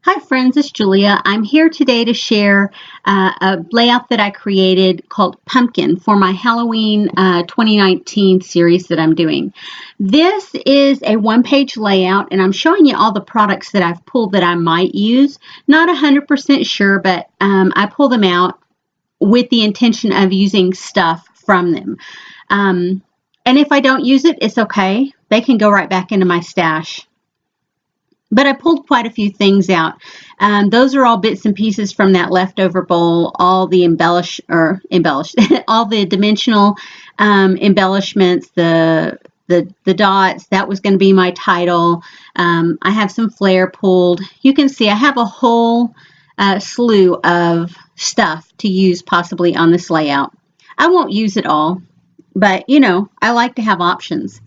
Hi friends, it's Julia. I'm here today to share a layout that I created called Pumpkin for my Halloween 2019 series that I'm doing. This is a one-page layout and I'm showing you all the products that I've pulled that I might use. Not 100% sure, but I pull them out with the intention of using stuff from them. And if I don't use it, it's okay. They can go right back into my stash. But I pulled quite a few things out. Those are all bits and pieces from that leftover bowl, all the embellished, all the dimensional embellishments, the dots. That was going to be my title. I have some flare pulled. You can see I have a whole slew of stuff to use possibly on this layout. I won't use it all, but I like to have options.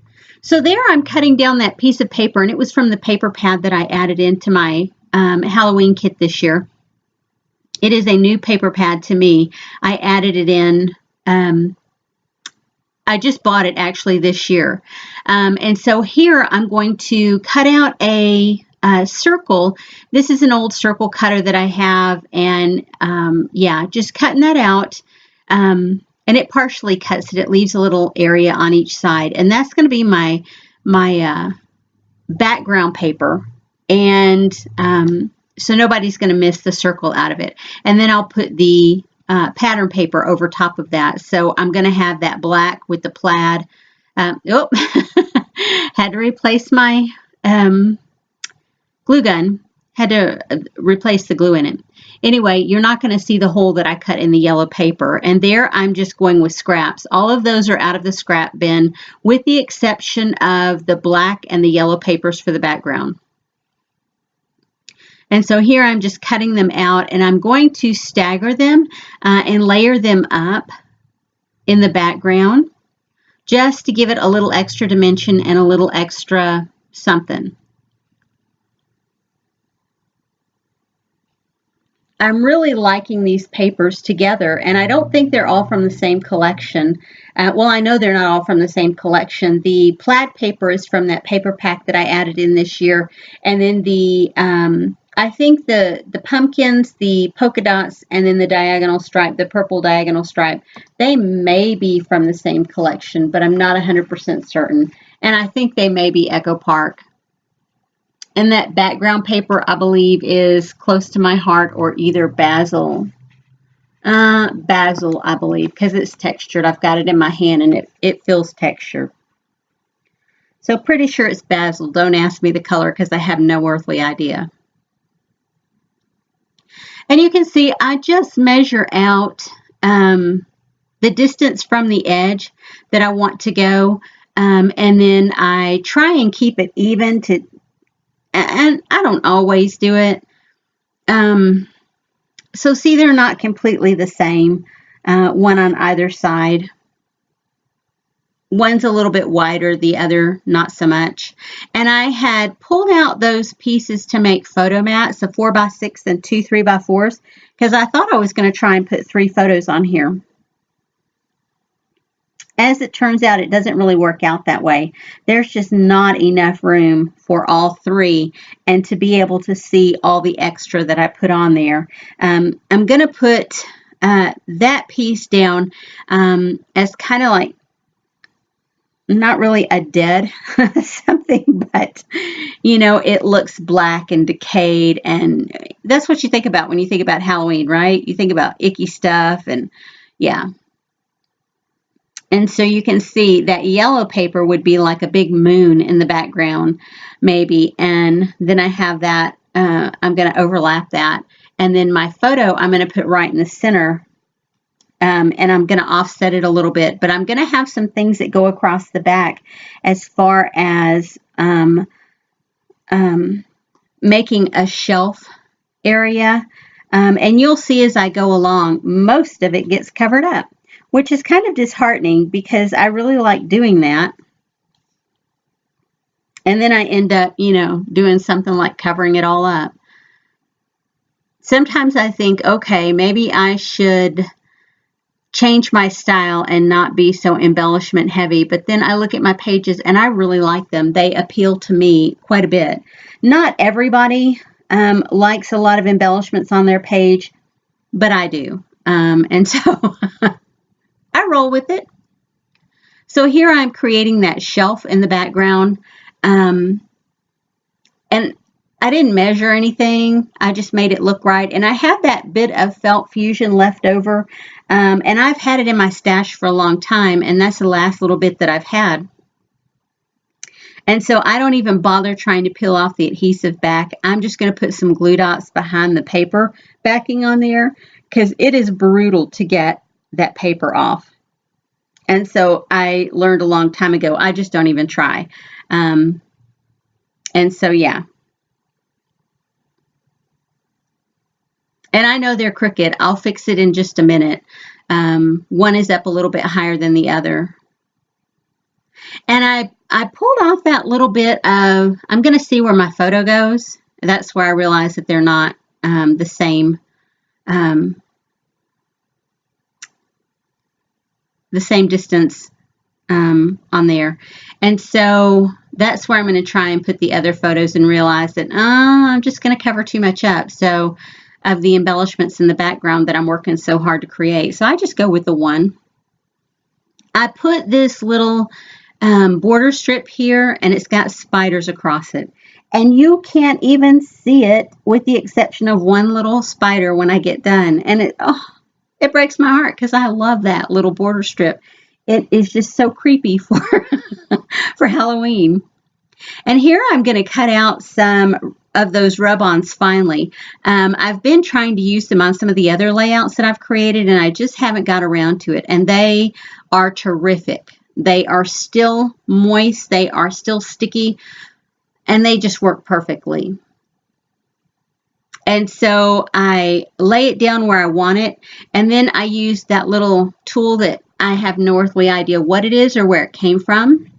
So there I'm cutting down that piece of paper, and it was from the paper pad that I added into my Halloween kit this year. It is a new paper pad to me. I added it in. I just bought it actually this year. And so here I'm going to cut out a circle. This is an old circle cutter that I have, and yeah, just cutting that out. And it partially cuts it. It leaves a little area on each side, and that's going to be my background paper, and so nobody's going to miss the circle out of it. And then I'll put the pattern paper over top of that. So I'm going to have that black with the plaid. Oh, had to replace my glue gun. Had to replace the glue in it. Anyway, you're not going to see the hole that I cut in the yellow paper. And there I'm just going with scraps. All of those are out of the scrap bin with the exception of the black and the yellow papers for the background. And so here I'm just cutting them out, and I'm going to stagger them and layer them up in the background just to give it a little extra dimension and a little extra something. I'm really liking these papers together, and I don't think they're all from the same collection. Well, I know they're not all from the same collection. The plaid paper is from that paper pack that I added in this year, and then the I think the pumpkins, the polka dots, and then the diagonal stripe, the purple diagonal stripe, they may be from the same collection, but I'm not 100% certain. And I think they may be Echo Park. And that background paper, I believe, is close to my heart, or either basil. Basil, I believe, because it's textured. I've got it in my hand, and it feels textured. So pretty sure it's basil. Don't ask me the color because I have no earthly idea. And you can see I just measure out the distance from the edge that I want to go. And then I try and keep it even to... And I don't always do it. So see, they're not completely the same, one on either side. One's a little bit wider, the other not so much. And I had pulled out those pieces to make photo mats, a 4x6 and 2 3x4s, because I thought I was going to try and put 3 photos on here. As it turns out, it doesn't really work out that way. There's just not enough room for all 3 and to be able to see all the extra that I put on there. I'm going to put that piece down as kind of like, not really a dead something, but it looks black and decayed, and that's what you think about when you think about Halloween, right? You think about icky stuff, and yeah. And so you can see that yellow paper would be like a big moon in the background, maybe. And then I have that, I'm going to overlap that. And then my photo, I'm going to put right in the center. And I'm going to offset it a little bit. But I'm going to have some things that go across the back as far as making a shelf area. And you'll see as I go along, most of it gets covered up, which is kind of disheartening because I really like doing that. And then I end up, doing something like covering it all up. Sometimes I think, okay, maybe I should change my style and not be so embellishment heavy. But then I look at my pages and I really like them. They appeal to me quite a bit. Not everybody likes a lot of embellishments on their page, but I do. And so I roll with it. So here I'm creating that shelf in the background. And I didn't measure anything. I just made it look right. And I have that bit of Felt Fusion left over. And I've had it in my stash for a long time. And that's the last little bit that I've had. And so I don't even bother trying to peel off the adhesive back. I'm just going to put some glue dots behind the paper backing on there because it is brutal to get that paper off. And so I learned a long time ago, I just don't even try. And so, yeah. And I know they're crooked. I'll fix it in just a minute. One is up a little bit higher than the other. And I pulled off that little bit of, I'm going to see where my photo goes. That's where I realized that they're not the same distance on there. And so that's where I'm going to try and put the other photos and realize that I'm just going to cover too much up. So of the embellishments in the background that I'm working so hard to create. So I just go with the one. I put this little border strip here, and it's got spiders across it. And you can't even see it with the exception of one little spider when I get done. And it breaks my heart because I love that little border strip. It is just so creepy for for Halloween. And here I'm going to cut out some of those rub-ons finally. I've been trying to use them on some of the other layouts that I've created, and I just haven't got around to it. And they are terrific. They are still moist. They are still sticky, and they just work perfectly. And so I lay it down where I want it, and then I use that little tool that I have no earthly idea what it is or where it came from.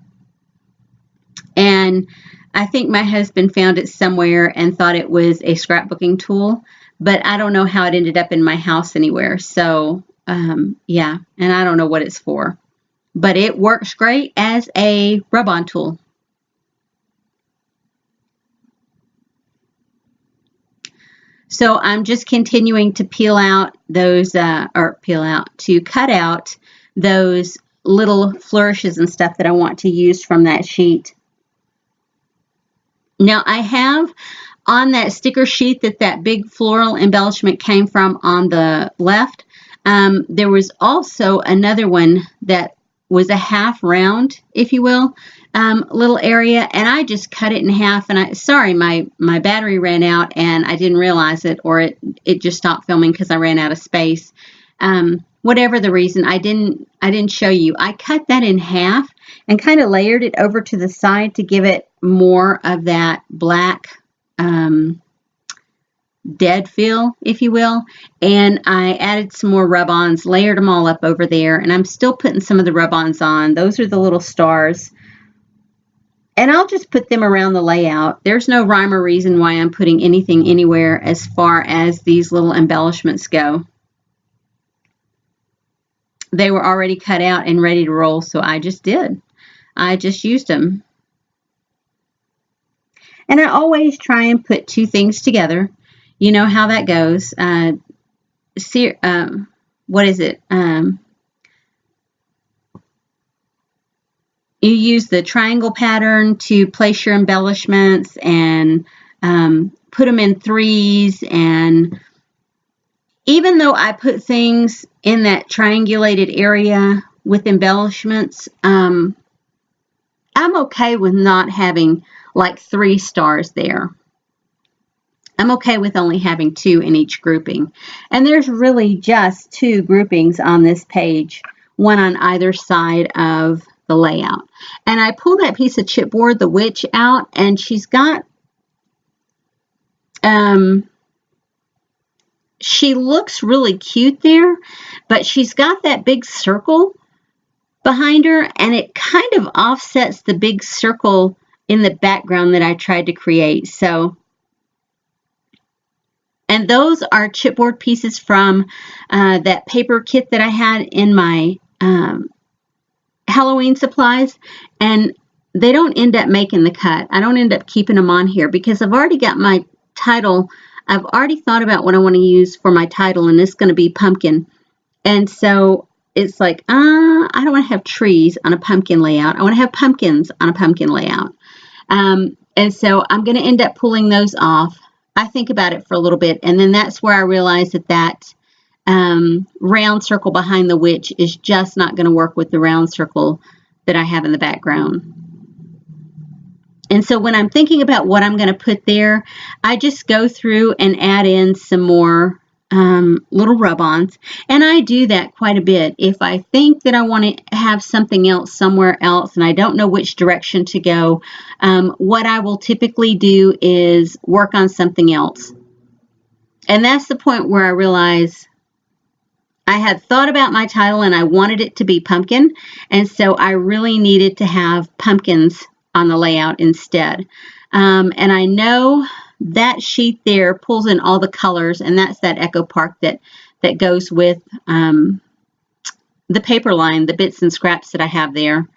And I think my husband found it somewhere and thought it was a scrapbooking tool, but I don't know how it ended up in my house anywhere. So, yeah, and I don't know what it's for, but it works great as a rub-on tool. So I'm just continuing to peel out those, to cut out those little flourishes and stuff that I want to use from that sheet. Now I have on that sticker sheet that big floral embellishment came from on the left. There was also another one that was a half round, if you will, little area, and I just cut it in half. And sorry, my battery ran out and I didn't realize it, or it just stopped filming because I ran out of space. Whatever the reason, I didn't show you. I cut that in half and kind of layered it over to the side to give it more of that black dead feel, if you will. And I added some more rub-ons, layered them all up over there, and I'm still putting some of the rub-ons on. Those are the little stars. And I'll just put them around the layout. There's no rhyme or reason why I'm putting anything anywhere as far as these little embellishments go. They were already cut out and ready to roll, so I just did. I just used them. And I always try and put two things together. You know how that goes. What is it? You use the triangle pattern to place your embellishments and put them in threes. And even though I put things in that triangulated area with embellishments, I'm okay with not having like 3 stars there. I'm okay with only having 2 in each grouping. And there's really just 2 groupings on this page, one on either side of the layout. And I pulled that piece of chipboard, the witch, out, and she's got, she looks really cute there, but she's got that big circle behind her, and it kind of offsets the big circle in the background that I tried to create. So, and those are chipboard pieces from that paper kit that I had in my Halloween supplies, and they don't end up making the cut. I don't end up keeping them on here because I've already got my title, I've already thought about what I want to use for my title, and it's going to be pumpkin. And so it's like, I don't want to have trees on a pumpkin layout. I want to have pumpkins on a pumpkin layout. And so I'm going to end up pulling those off. I think about it for a little bit, and then that's where I realize that round circle behind the witch is just not going to work with the round circle that I have in the background. And so when I'm thinking about what I'm going to put there, I just go through and add in some more little rub-ons. And I do that quite a bit. If I think that I want to have something else somewhere else and I don't know which direction to go, what I will typically do is work on something else. And that's the point where I realize I had thought about my title and I wanted it to be pumpkin. And so I really needed to have pumpkins on the layout instead. And I know that sheet there pulls in all the colors, and that's that Echo Park that goes with the paper line, the bits and scraps that I have there.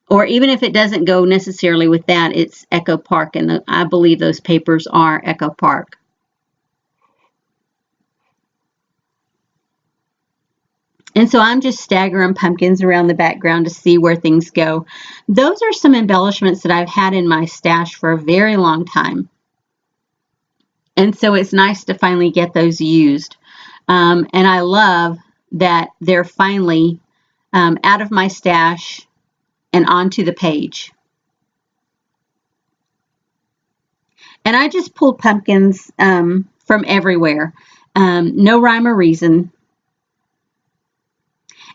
Or even if it doesn't go necessarily with that, it's Echo Park, and I believe those papers are Echo Park. And so I'm just staggering pumpkins around the background to see where things go. Those are some embellishments that I've had in my stash for a very long time. And so it's nice to finally get those used. And I love that they're finally out of my stash and onto the page. And I just pulled pumpkins from everywhere. No rhyme or reason.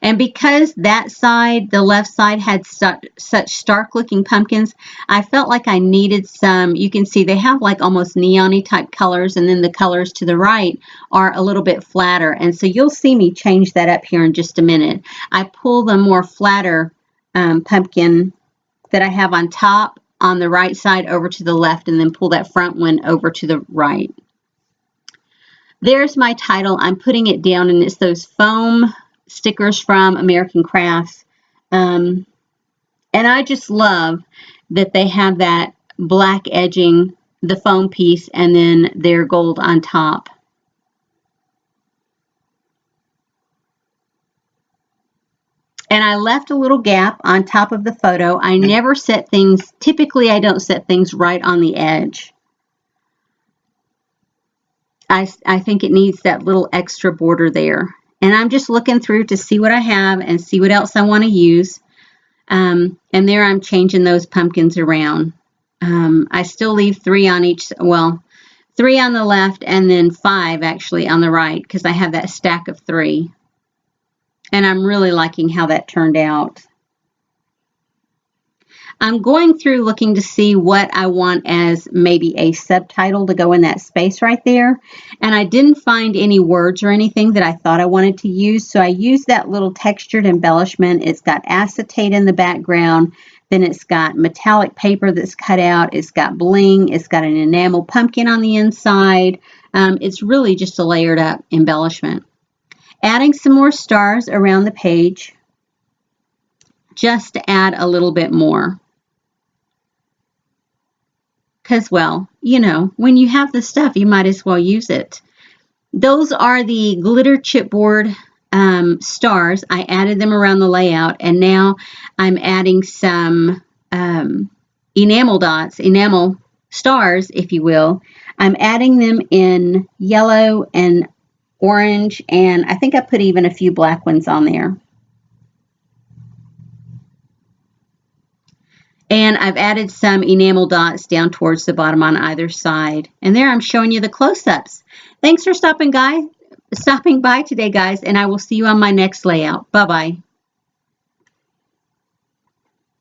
And because that side, the left side, had such stark looking pumpkins, I felt like I needed some. You can see they have like almost neon-y type colors, and then the colors to the right are a little bit flatter. And so you'll see me change that up here in just a minute. I pull the more flatter pumpkin that I have on top on the right side over to the left, and then pull that front one over to the right. There's my title. I'm putting it down, and it's those foam stickers from American Crafts. And I just love that they have that black edging, the foam piece, and then their gold on top. And I left a little gap on top of the photo. I never set things, typically I don't set things right on the edge. I think it needs that little extra border there. And I'm just looking through to see what I have and see what else I want to use. And there I'm changing those pumpkins around. I still leave 3 on each, well, 3 on the left and then 5 actually on the right, because I have that stack of 3. And I'm really liking how that turned out. I'm going through looking to see what I want as maybe a subtitle to go in that space right there. And I didn't find any words or anything that I thought I wanted to use. So I used that little textured embellishment. It's got acetate in the background. Then it's got metallic paper that's cut out. It's got bling. It's got an enamel pumpkin on the inside. It's really just a layered up embellishment. Adding some more stars around the page just to add a little bit more. Because, well, you know, when you have the stuff, you might as well use it. Those are the glitter chipboard stars. I added them around the layout, and now I'm adding some enamel dots, enamel stars, if you will. I'm adding them in yellow and orange, and I think I put even a few black ones on there. And I've added some enamel dots down towards the bottom on either side. And there I'm showing you the close-ups. Thanks for stopping by today, guys, and I will see you on my next layout. Bye-bye.